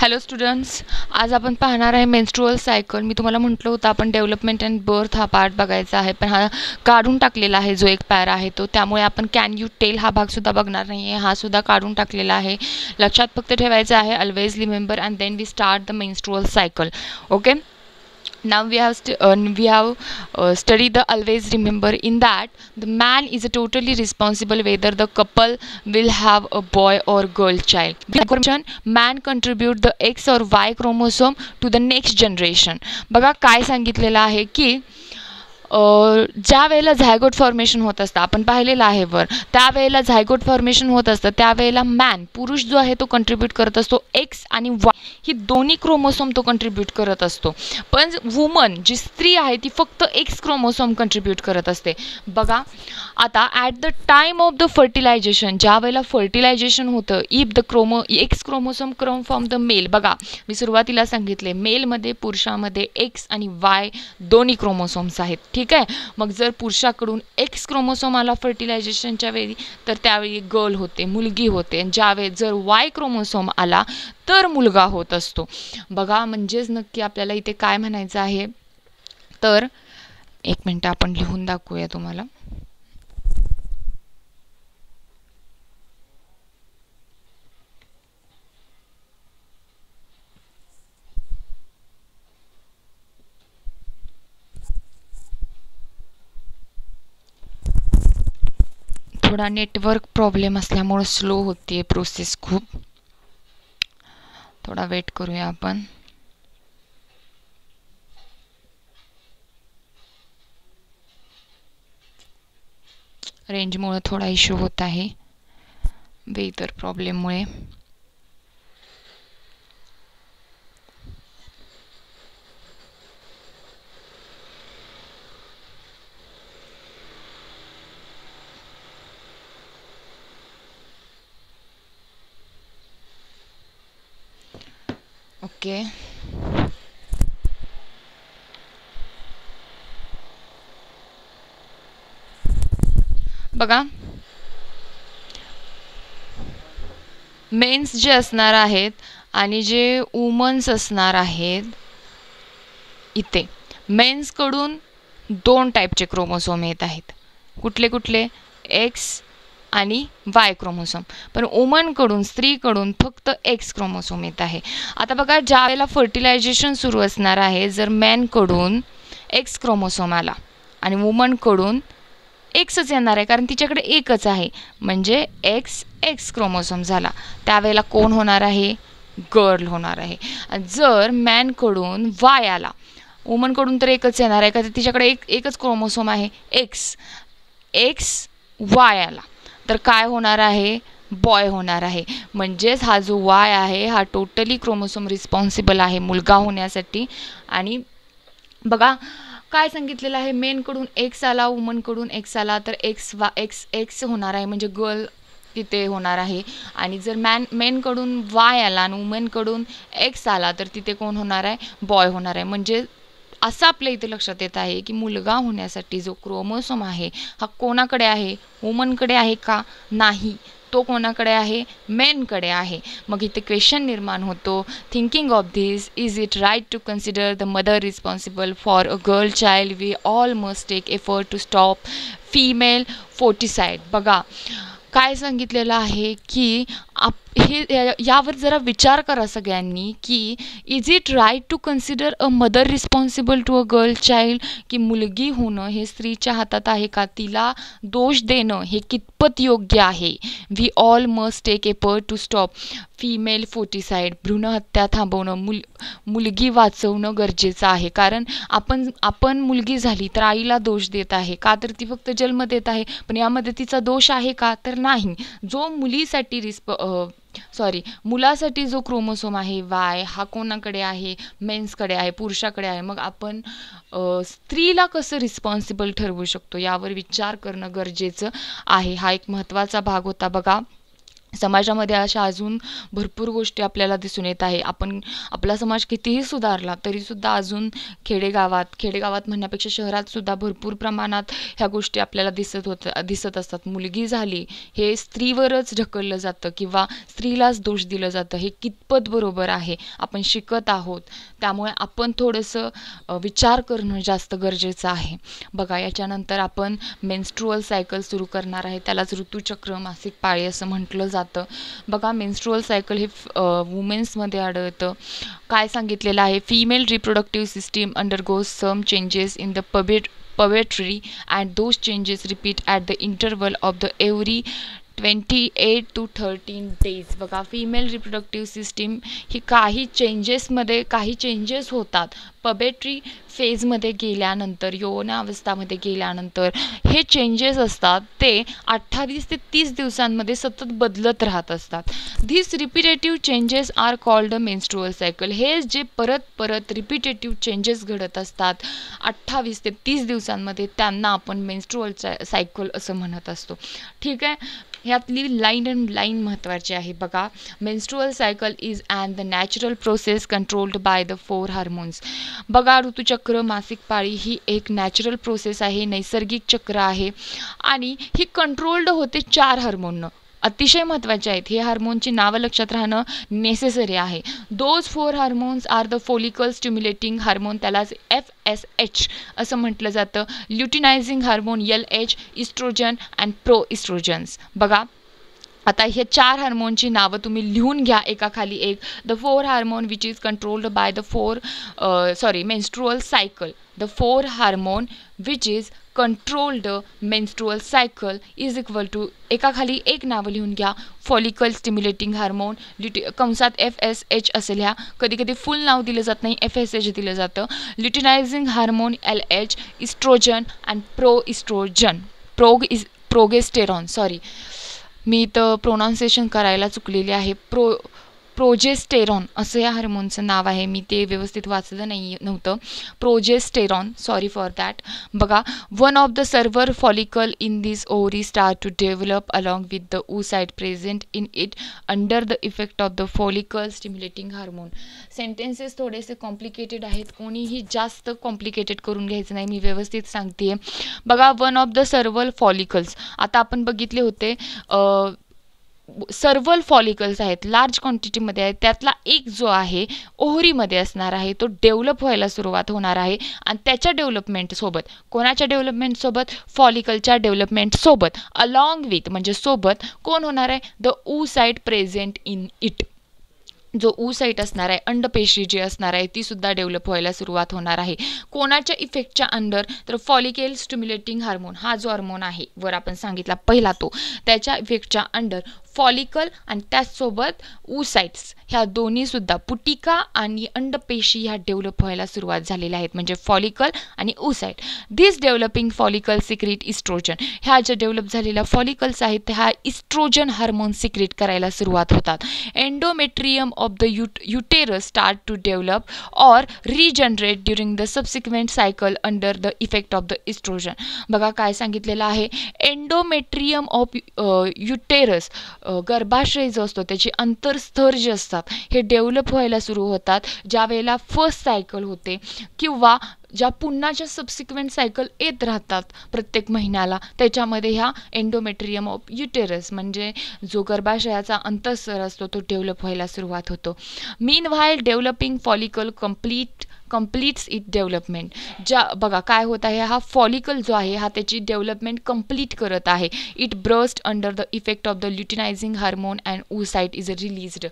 Hello students, आज आपण पाहणार आहे मेन्स्ट्रुअल सायकल. मी तुम्हाला म्हटलं होतं आपण डेव्हलपमेंट अँड बर्थ हा पार्ट बघायचा आहे, पण हा काढून टाकलेला आहे जो एक पॅरा आहे तो. त्यामुळे आपण कॅन यू टेल हा भागसुद्धा बघणार नाही आहे, हा सुद्धा काढून टाकलेला आहे. लक्षात फक्त ठेवायचं आहे always remember and then we start the menstrual cycle. Okay, now we have studied the always remember. In that, the man is totally responsible whether the couple will have a boy or girl child. Man contribute the X or Y chromosome to the next generation. बघा काय सांगितलेलं आहे की ज्या वेळेला zygote formation होत असतं, आपण पाहिलेलं आहे वर, त्यावेळेला झायगोट फॉर्मेशन होत असतं त्यावेळेला मॅन पुरुष जो आहे तो कंट्रीब्यूट करत असतो एक्स आणि वाय ही दोन्ही क्रोमोसोम तो कंट्रीब्यूट करत असतो. पण वुमन जी स्त्री आहे ती फक्त एक्स क्रोमोसोम कंट्रीब्यूट करत असते. बघा आता at the time of the fertilization, ज्या वेळेला फर्टिलायझेशन होतं, if the X chromosome come from the male. बघा मी सुरुवातीला सांगितले मेलमध्ये पुरुषामध्ये एक्स आणि वाय दोन्ही क्रोमोसोम्स आहेत. ठीक आहे, मग जर पुरुषाकडून एक्स क्रोमोसोम आला फर्टिलायझेशनच्या वेळी तर त्यावेळी गर्ल होते, मुलगी होते. ज्यावेळी जर वाय क्रोमोसोम आला तर मुलगा होत असतो. बघा म्हणजेच नक्की आपल्याला इथे काय म्हणायचं आहे तर एक मिनिट आपण लिहून दाखवूया तुम्हाला. थोडा नेटवर्क प्रॉब्लेम असल्यामुळे स्लो होती प्रोसेस खूप. थोडा वेट करूया आपण. रेंजमुळे थोडा इश्यू होत आहे वेदर प्रॉब्लेममुळे. ओके, बघा मेन्स जे असणार आहेत आणि जे वुमन्स असणार आहेत, इथे मेन्सकडून दोन टाईपचे क्रोमोसोम येत आहेत. कुठले कुठले? एक्स आणि वाय क्रोमोसोम. पण वुमनकडून स्त्रीकडून फक्त एक्स क्रोमोसोम येत आहे. आता बघा ज्या वेळेला फर्टिलायझेशन सुरू असणार आहे, जर मॅनकडून एक्स क्रोमोसोम आला आणि वुमनकडून एक्सच येणार आहे कारण तिच्याकडे एकच आहे, म्हणजे एक्स एक्स क्रोमोसोम झाला. त्यावेळेला कोण होणार आहे? गर्ल होणार आहे. जर मॅनकडून वाय आला, वुमनकडून तर एकच येणार आहे का तिच्याकडे एकच क्रोमोसोम आहे एक्स, एक्स वाय आला तर काय होणार आहे? बॉय होणार आहे. म्हणजेच हा जो वाय आहे हा टोटली क्रोमोसोम रिस्पॉन्सिबल आहे मुलगा होण्यासाठी. आणि बघा काय सांगितलेलं आहे, मेनकडून एक्स आला वुमनकडून एक्स आला तर एक्स एक्स होणार आहे म्हणजे गर्ल तिथे होणार आहे. आणि जर मेनकडून वाय आला आणि वुमनकडून एक्स आला तर तिथे कोण होणार आहे? बॉय होणार आहे. म्हणजे असं आपल्या इथे लक्षात येत आहे की मुलगा होण्यासाठी जो क्रोमोसोम आहे हा कोणाकडे आहे? वुमनकडे आहे का? नाही, तो कोणाकडे आहे? मेनकडे आहे. मग इथे क्वेश्चन निर्माण होतो, thinking of this, is it right to consider the mother responsible for a girl child? We all must take effort to stop female foeticide. बघा काय सांगितलेलं आहे की यावर जरा विचार करा सगळ्यांनी की is it right to consider a mother responsible to a girl child? की मुलगी होणं हे स्त्रीच्या हातात आहे का? तिला दोष देणं हे कितपत योग्य आहे? We all must take effort to stop female foeticide. भ्रूणहत्या थांबवणं, मुलगी वाचवणं गरजेचं आहे. कारण आपण मुलगी झाली तर आईला दोष देत आहे का? तर ती फक्त जन्म देत आहे, पण यामध्ये तिचा दोष आहे का? तर नाही. जो मुलासाठी जो क्रोमोसोम आहे वाय हा कोणाकडे आहे? मेन्सकडे आहे, पुरुषाकडे आहे. मग आपण स्त्रीला कसं रिस्पॉन्सिबल ठरवू शकतो यावर विचार करणं गरजेचं आहे. हा एक महत्त्वाचा भाग होता. बघा समाजामध्ये अशा अजून भरपूर गोष्टी आपल्याला दिसून येत आहे. आपला समाज कितीही सुधारला तरीसुद्धा अजून खेडेगावात म्हणण्यापेक्षा शहरात सुद्धा भरपूर प्रमाणात ह्या गोष्टी आपल्याला दिसत असतात. मुलगी झाली हे स्त्रीवरच ढकललं जातं किंवा स्त्रीलाच दोष दिलं जातं. हे कितपत बरोबर आहे? आपण शिकत आहोत, त्यामुळे आपण थोडंसं विचार करणं जास्त गरजेचं आहे. बघा, याच्यानंतर आपण मेन्स्ट्रुअल सायकल सुरू करणार आहे. त्यालाच ऋतुचक्र, मासिक पाळी असं म्हटलं जातं. बघा, मेन्स्ट्रुअल सायकल हे वुमेन्समध्ये आढळतं. काय सांगितलेलं आहे? Female reproductive system undergoes some changes in the poetry and those changes repeat at the interval of the every 28 to 13 days. बघा, फिमेल रिप्रोडक्टिव्ह सिस्टीम ही काही चेंजेस होतात. पबेट्री फेजमध्ये गेल्यानंतर, यौवनावस्थामध्ये गेल्यानंतर हे चेंजेस असतात ते 28 ते 30 दिवसांमध्ये सतत बदलत राहत असतात. This repetitive changes are called menstrual cycle. हे जे परत रिपिटेटिव्ह चेंजेस घडत असतात 28 ते 30 दिवसांमध्ये, त्यांना आपण मेन्स्ट्रुअल सायकल असं म्हणत असतो. ठीक आहे, ह्यातली लाईन महत्त्वाची आहे. बघा, menstrual cycle is the natural process controlled by the 4 hormones. बघा, ऋतुचक्र, मासिक पाळी ही एक नॅचरल प्रोसेस आहे, नैसर्गिक चक्र आहे आणि ही कंट्रोल्ड होते 4 हार्मोननं. अतिशय महत्त्वाचे आहेत. हे हार्मोनची नावं लक्षात राहणं नेसेसरी आहे. Those 4 hormones are the follicle stimulating hormone, त्यालाच FSH असं म्हटलं जातं. Luteinizing hormone LH, oestrogen and pro oestrogens. बघा, आता हे 4 हार्मोनची नावं तुम्ही लिहून घ्या एकाखाली एक. The 4 hormone which is controlled by the menstrual cycle. The 4 hormone which is controlled menstrual cycle is equal to, एकाखाली एक नावं लिहून घ्या. फॉलिकल स्टिम्युलेटिंग हार्मोन, कंसात FSH असेल. ह्या कधी कधी फुल नाव दिलं जात नाही, FSH दिलं जातं. Luteinizing hormone LH, oestrogen and progesterone. Sorry, मी इथं प्रोनाऊन्सिएशन करायला चुकलेली आहे. प्रोजेस्टेरॉन असं या हार्मोनचं नाव आहे. मी ते व्यवस्थित वाचलं नव्हतं. Progesterone, sorry for that. बघा, one of the several follicle in this ovary start to develop along with the oocyte present in it under the effect of the follicle stimulating hormone. Sentences थोडेसे complicated आहेत, कोणीही जास्त complicated करून घ्यायचं नाही, मी व्यवस्थित सांगते. बघा, वन ऑफ द सर्व्हल फॉलिकल्स, आता आपण बघितले होते सर्व्हल फॉलिकल्स आहेत, लार्ज क्वांटिटीमध्ये आहेत. त्यातला एक जो आहे ओव्हरीमध्ये असणार आहे, तो डेव्हलप व्हायला सुरुवात होणार आहे आणि त्याच्या डेव्हलपमेंटसोबत, कोणाच्या डेव्हलपमेंटसोबत? फॉलिकलच्या डेव्हलपमेंटसोबत, अलॉंग विथ म्हणजे सोबत कोण होणार आहे? The oocyte present in it. जो oocyte असणार आहे, अंडपेशी जी असणार आहे, ती सुद्धा डेव्हलप व्हायला सुरुवात होणार आहे. कोणाच्या इफेक्टच्या अंडर? तर फॉलिकल स्टिम्युलेटिंग हार्मोन हा जो हार्मोन आहे वर आपण सांगितला पहिला, तो त्याच्या इफेक्टच्या अंडर फॉलिकल आणि त्याचसोबत oocytes ह्या दोन्ही सुद्धा, पुटिका आणि अंडपेशी ह्या डेव्हलप व्हायला सुरुवात झालेल्या आहेत, म्हणजे फॉलिकल आणि oocyte. दिस डेव्हलपिंग फॉलिकल सिक्रेट इस्ट्रोजन. ह्या ज्या डेव्हलप झालेल्या फॉलिकल्स आहेत ह्या इस्ट्रोजन हार्मोन सिक्रेट करायला सुरुवात होतात. Endometrium of the uterus start to develop or regenerate during the subsequent cycle under the effect of the estrogen. बघा, काय सांगितलेलं आहे? एंडोमेट्रियम ऑफ युटेरस, गर्भाशय जो असतो त्याची अंतरस्तर जे असतात हे डेव्हलप व्हायला सुरू होतात ज्या वेळेला फर्स्ट सायकल होते किंवा ज्या पुन्हाच्या सबसिक्वेंट सायकल येत राहतात प्रत्येक महिन्याला, त्याच्यामध्ये ह्या एंडोमेट्रियम ऑफ युटेरस म्हणजे जो गर्भाशयाचा अंतःस्तर असतो तो डेव्हलप व्हायला सुरुवात होतो. Meanwhile developing follicle completes it development. बघा काय होत आहे, हा फॉलिकल जो आहे हा त्याची डेव्हलपमेंट कंप्लीट करत आहे. It burst under the effect of the luteinising hormone and oocyte is released.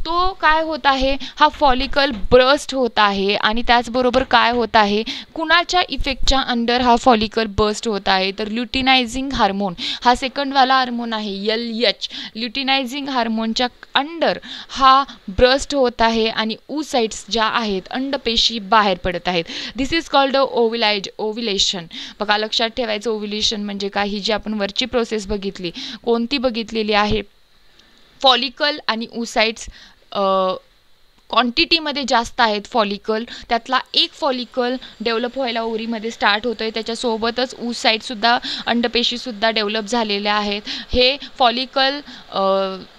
तो काय होत आहे, हा फॉलिकल ब्रस्ट होत आहे आणि त्याचबरोबर काय होत आहे, कुणाच्या इफेक्टच्या अंडर हा फॉलिकल बर्स्ट होत आहे, तर ल्युटिनायझिंग हार्मोन हा सेकंडवाला हार्मोन आहे LH. ल्युटिनायझिंग हार्मोनच्या अंडर हा ब्रस्ट होत आहे आणि oocytes ज्या आहेत अंडपेशी बाहेर पडत आहेत. दिस इज कॉल्ड ओव्युलेशन. बघा, लक्षात ठेवायचं ओव्युलेशन म्हणजे काय, ही जी आपण वरची प्रोसेस बघितली, कोणती बघितलेली आहे? फॉलिकल आणि oocytes क्वांटिटीमध्ये जास्त आहेत फॉलिकल, त्यातला एक फॉलिकल डेव्हलप व्हायला ओव्हरीमध्ये स्टार्ट होतं आहे. त्याच्यासोबतच ऊसाईटसुद्धा, अंडपेशीसुद्धा डेव्हलप झालेल्या आहेत. हे फॉलिकल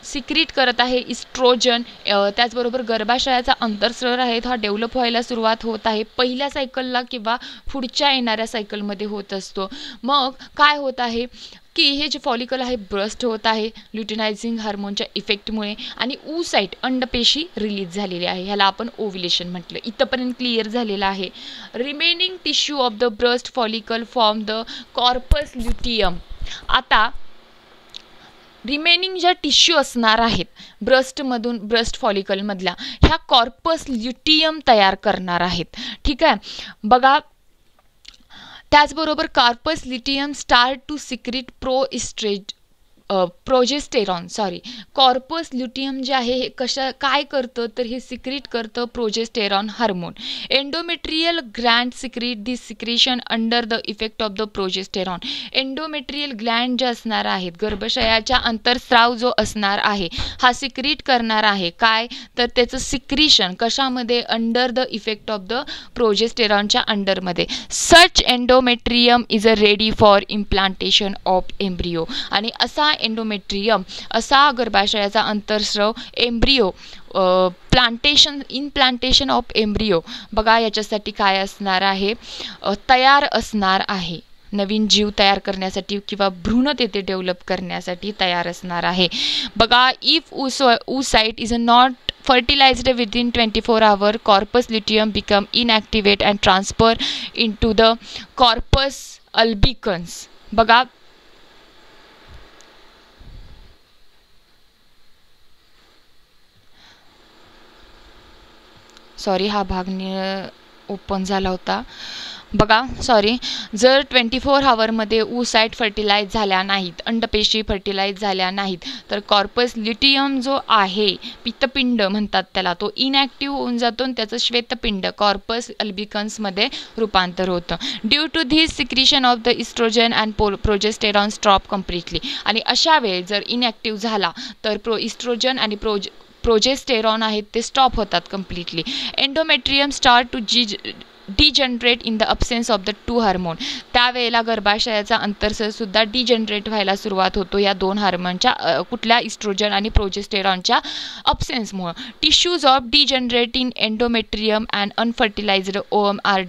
सिक्रीट करत आहे इस्ट्रोजन. त्याचबरोबर गर्भाशयाचा अंतर्स्राव आहे हा डेव्हलप व्हायला सुरुवात होत आहे पहिल्या सायकलला किंवा पुढच्या येणाऱ्या सायकलमध्ये होत असतो. मग काय होत आहे की हे जे फॉलिकल आहे ब्रस्ट होत आहे ल्युटिनायझिंग हार्मोनच्या इफेक्टमुळे आणि ऊसाईट अंडपेशी रिलीज झालेली आहे. ह्याला आपण ओव्युलेशन म्हटलं. इथंपर्यंत क्लिअर झालेलं आहे. Remaining tissue of the burst follicle form the corpus luteum. आता रिमेनिंग ज्या टिश्यू असणार आहेत ब्रस्टमधून, ब्रस्ट फॉलिकलमधल्या, ह्या कॉर्पस ल्युटियम तयार करणार आहेत. ठीक आहे. बघा, त्याचबरोबर corpus luteum start to secrete corpus luteum जे आहे हे काय करतं तर हे सिक्रीट करतं progesterone hormone. Endometrial gland secrete this secretion under the effect of the progesterone. Endometrial gland जे असणार आहेत, गर्भाशयाच्या अंतर्स्राव जो असणार आहे हा सिक्रीट करणार आहे. काय तर त्याचं सिक्रीशन कशामध्ये, under the effect of the प्रोजेस्टेरॉनच्या अंडरमध्ये. Such endometrium is a ready for implantation of embryo. आणि असा एंडोमेट्रियम, असा गर्भाशयाचा अंतर्स्राव एम्ब्रियो इम्प्लांटेशन ऑफ एम्ब्रियो, बघा याच्यासाठी काय असणार आहे, तयार असणार आहे. नवीन जीव तयार करण्यासाठी किंवा भ्रूण तेथे डेव्हलप करण्यासाठी तयार असणार आहे. बघा, if oocyte is not fertilized within 24 hours, corpus luteum become inactivate and transfer into the corpus albicans. बघा, सॉरी हा भाग ओपन झाला होता. बघा, सॉरी, जर 24 आवरमध्ये oocyte फर्टिलाइज झाल्या नाहीत, अंडपेशी फर्टिलाइज झाल्या नाहीत, तर कॉर्पस ल्युटियम जो आहे, पित्तपिंड म्हणतात त्याला, तो इनॅक्टिव्ह होऊन जातो आणि त्याचं श्वेतपिंड कॉर्पस अल्बिकन्समध्ये रूपांतर होतं. Due to this secretion of the estrogen and progesterone stop completely. आणि अशा वेळी जर इनॅक्टिव्ह झाला तर इस्ट्रोजन आणि प्रोजेस्टेरॉन आहेत ते स्टॉप होतात completely. Endometrium start to degenerate in the absence of the two hormone. त्यावेळेला गर्भाशयाचा अंतर्स्रावसुद्धा डिजनरेट व्हायला सुरुवात होतो या दोन हार्मोनच्या, कुठल्या, इस्ट्रोजन आणि प्रोजेस्टेरॉनच्या अब्सेन्समुळं. Tissues of degenerate in endometrium and unfertilized ovum are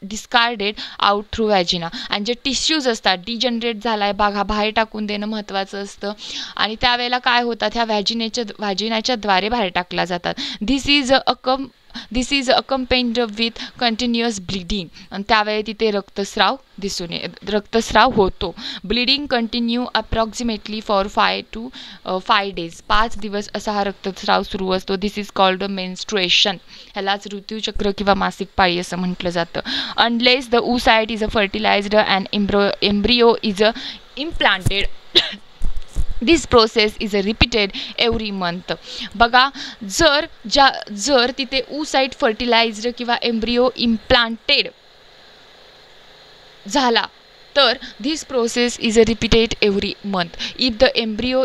discarded out through vagina. आणि जे टिश्यूज असतात, डिजनरेट झाला आहे भाग हा बाहेर टाकून देणं महत्त्वाचं असतं. आणि त्यावेळेला काय होतात, ह्या व्हॅजिनाच्या द्वारे बाहेर टाकल्या जातात. This is accompanied with continuous bleeding. आणि त्यावेळी तिथे रक्तस्राव होतो. Bleeding continue approximately for 5 to 5 days. 5 दिवस असा हा रक्तस्राव सुरू असतो. This is called menstruation. ह्यालाच ऋतुचक्र किंवा मासिक पाळी असं म्हटलं जातं. Unless the oocyte is a fertilized and embryo is a implanted. This process is a repeated every month. बघा, जर तिथे oocyte फर्टिलाइज्ड किंवा एम्ब्रियो इम्प्लांटेड झाला तर this process is a repeated every month. If the embryo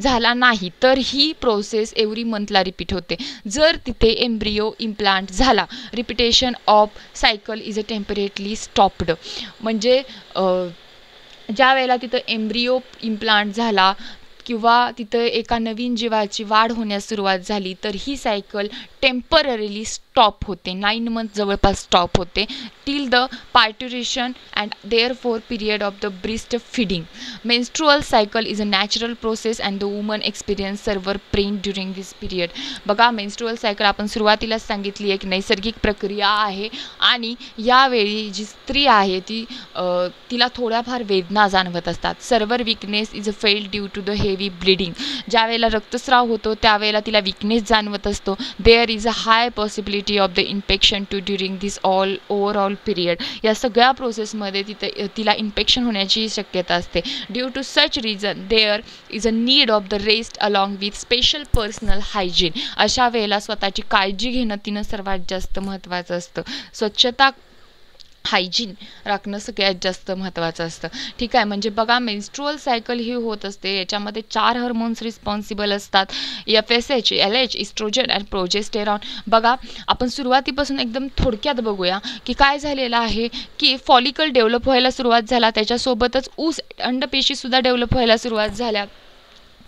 झाला नाही तर ही प्रोसेस एव्हरी मंथला रिपीट होते. जर तिथे एम्ब्रियो इम्प्लांट झाला, repetition of cycle is a temporarily stopped. म्हणजे ज्या वेळेला तिथं एम्ब्रियो इम्प्लांट झाला किंवा तिथं एका नवीन जीवाची वाढ होण्यास सुरुवात झाली तर ही सायकल टेम्पररीली स्टॉप होते. 9 months जवळपास स्टॉप होते. Till the parturition and there for period of the breast feeding. Menstrual cycle is a natural process and the woman experience severe pain during this period. बघा, menstrual cycle आपण सुरुवातीलाच सांगितली एक नैसर्गिक प्रक्रिया आहे आणि यावेळी जी स्त्री आहे तिला थोड्याफार वेदना जाणवत असतात. Severe weakness is a felt due to the heavy bleeding. ज्या वेळेला रक्तस्राव होतो त्यावेळेला तिला विकनेस जाणवत असतो. There is a high possibility of the infection too during this overall period. या सगळ्या प्रोसेसमध्ये तिला इन्फेक्शन होण्याची शक्यता असते. Due to such reason there is a need of the rest along with special personal hygiene. अशा वेळेला स्वतःची काळजी घेणं तिनं सर्वात जास्त महत्त्वाचं असतं. स्वच्छता हायजीन राखणं सगळ्यात जास्त महत्त्वाचं असतं. ठीक आहे, म्हणजे बघा मेन्स्ट्रुअल सायकल ही होत असते, याच्यामध्ये 4 हार्मोन्स रिस्पॉन्सिबल असतात, FSH, LH, इस्ट्रोजन आणि प्रोजेस्टेरॉन. बघा आपण सुरुवातीपासून एकदम थोडक्यात बघूया की काय झालेलं आहे, की फॉलिकल डेव्हलप व्हायला सुरुवात झाला, त्याच्यासोबतच ऊस अंडपेशीसुद्धा डेव्हलप व्हायला सुरुवात झाल्या.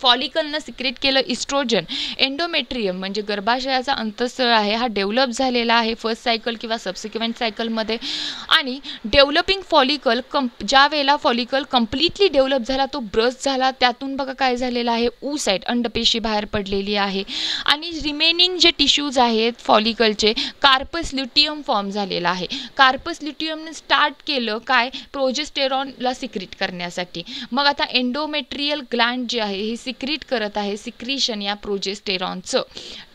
फॉलिकलनं सिक्रेट केलं इस्ट्रोजन. एंडोमेट्रियम म्हणजे गर्भाशयाचा अंतःस्थळ आहे, हा डेव्हलप झालेला आहे फर्स्ट सायकल किंवा सबसिक्वेंट सायकलमध्ये. आणि डेव्हलपिंग फॉलिकल ज्या वेळेला फॉलिकल कम्प्लिटली डेव्हलप झाला, तो ब्रस्ट झाला, त्यातून बघा काय झालेलं आहे, ऊसाईट अंडपेशी बाहेर पडलेली आहे. आणि रिमेनिंग जे टिश्यूज आहेत फॉलिकलचे, कार्पस ल्युटियम फॉर्म झालेला आहे. कार्पस ल्युटियमने स्टार्ट केलं काय, प्रोजेस्टेरॉनला सिक्रेट करण्यासाठी. मग आता एंडोमेट्रियल ग्लँड जे आहे हे सिक्रीट करत आहे सिक्रीशन या प्रोजेस्टेरॉनचं.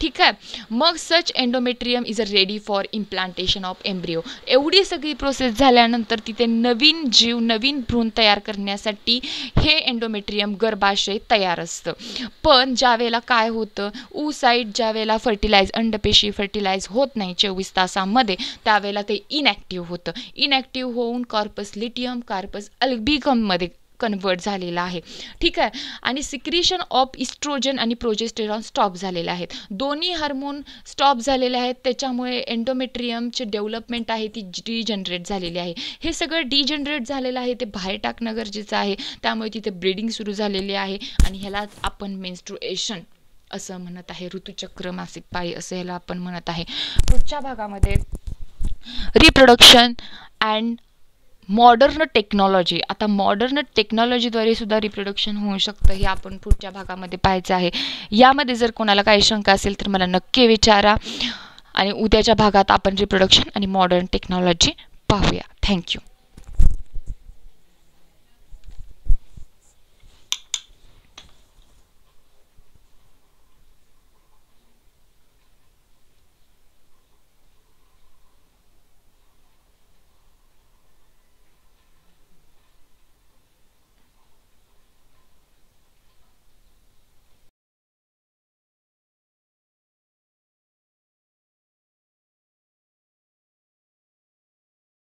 ठीक आहे, मग such endometrium is a ready for implantation of embryo. एवढी सगळी प्रोसेस झाल्यानंतर तिथे नवीन जीव, नवीन भ्रूण तयार करण्यासाठी हे एंडोमेट्रियम गर्भाशय तयार असतं. पण ज्या वेळेला काय होतं, oocyte ज्या वेळेला अंडपेशी फर्टिलाइज होत नाही 24 तासामध्ये, त्यावेळेला ते इनॅक्टिव्ह होतं. इनॅक्टिव्ह होऊन कॉर्पस लिटियम, कार्पस अल्बिकममध्ये कन्वर्ट झालेला आहे. ठीक आहे, आणि सिक्रीशन ऑफ इस्ट्रोजन आणि प्रोजेस्टेरॉन स्टॉप झालेले आहेत. दोन्ही हार्मोन स्टॉप झालेले आहेत, त्याच्यामुळे एंडोमेट्रियमचे डेव्हलपमेंट आहे ती डिजनरेट झालेली आहे. हे सगळं डिजनरेट झालेलं आहे, ते बाहेर टाकणं गरजेचं आहे. त्यामुळे तिथे ब्रीडिंग सुरू झालेली आहे आणि ह्यालाच आपण मेन्स्ट्रुएशन असं म्हणत आहे, ऋतुचक्र, मासिक पाळी असं ह्याला आपण म्हणत आहे. पुढच्या भागामध्ये रिप्रोडक्शन अँड मॉडर्न टेक्नॉलॉजी. आता मॉडर्न टेक्नॉलॉजीद्वारे सुद्धा रिप्रोडक्शन होऊ शकतं, हे आपण पुढच्या भागामध्ये पाहायचं आहे. यामध्ये जर कोणाला काही शंका असेल तर मला नक्की विचारा आणि उद्याच्या भागात आपण रिप्रोडक्शन आणि मॉडर्न टेक्नॉलॉजी पाहूया. थँक्यू.